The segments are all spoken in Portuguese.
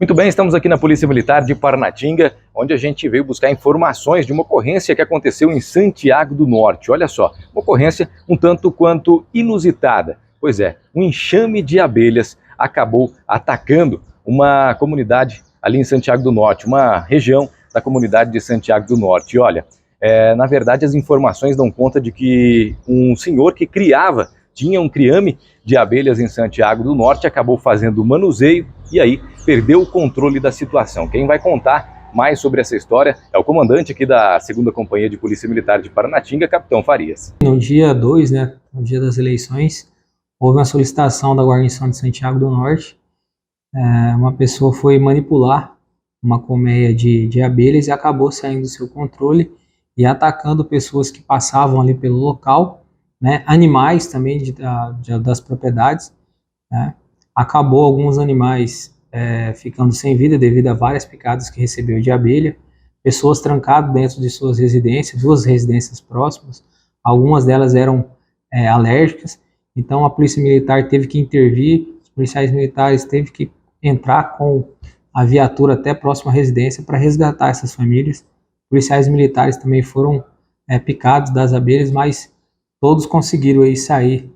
Muito bem, estamos aqui na Polícia Militar de Paranatinga, onde a gente veio buscar informações de uma ocorrência que aconteceu em Santiago do Norte. Olha só, uma ocorrência um tanto quanto inusitada. Pois é, um enxame de abelhas acabou atacando uma comunidade ali em Santiago do Norte, uma região da comunidade de Santiago do Norte. E olha, na verdade as informações dão conta de que um senhor que tinha um criame de abelhas em Santiago do Norte, acabou fazendo o manuseio e aí perdeu o controle da situação. Quem vai contar mais sobre essa história é o comandante aqui da 2ª Companhia de Polícia Militar de Paranatinga, Capitão Farias. No dia 2, no dia das eleições, houve uma solicitação da guarnição de Santiago do Norte. Uma pessoa foi manipular uma colmeia de abelhas e acabou saindo do seu controle e atacando pessoas que passavam ali pelo local, animais também das propriedades. Acabou alguns animais ficando sem vida devido a várias picadas que recebeu de abelha, pessoas trancadas dentro de suas residências, 2 residências próximas, algumas delas eram alérgicas, então a Polícia Militar teve que intervir, os policiais militares teve que entrar com a viatura até a próxima residência para resgatar essas famílias. Policiais militares também foram picados das abelhas, mas todos conseguiram aí sair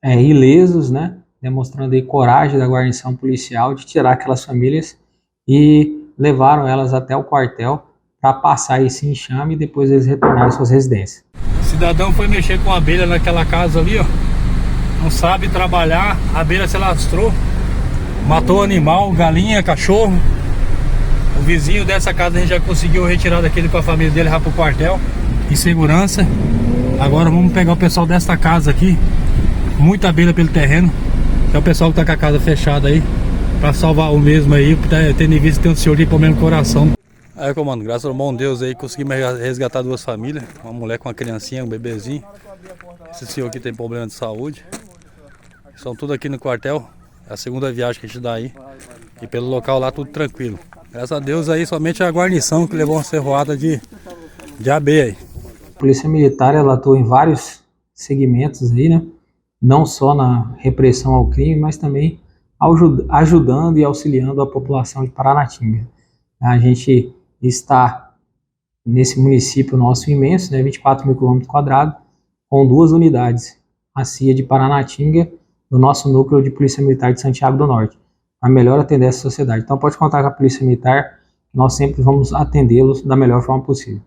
ilesos, demonstrando aí coragem da guarnição policial de tirar aquelas famílias e levaram elas até o quartel para passar esse enxame e depois eles retornaram às suas residências. O cidadão foi mexer com a abelha naquela casa ali, ó. Não sabe trabalhar, a abelha se lastrou, matou animal, galinha, cachorro. O vizinho dessa casa a gente já conseguiu retirar daquele com a família dele já pro quartel, em segurança. Agora vamos pegar o pessoal desta casa aqui, muita abelha pelo terreno. É o pessoal que tá com a casa fechada aí, pra salvar o mesmo aí, tendo em vista que tem um senhor de problema no coração. Aí, comando, graças ao bom Deus aí, conseguimos resgatar 2 famílias, uma mulher com uma criancinha, um bebezinho. Esse senhor aqui tem problema de saúde. São tudo aqui no quartel, é a 2ª viagem que a gente dá aí. E pelo local lá tudo tranquilo. Graças a Deus aí, somente a guarnição que levou uma serroada de abelha aí. A Polícia Militar, ela atua em vários segmentos aí, não só na repressão ao crime, mas também ajudando e auxiliando a população de Paranatinga. A gente está nesse município nosso imenso, 24 mil km², com 2 unidades, a CIA de Paranatinga e o nosso núcleo de Polícia Militar de Santiago do Norte, a melhor atender essa sociedade. Então pode contar com a Polícia Militar, nós sempre vamos atendê-los da melhor forma possível.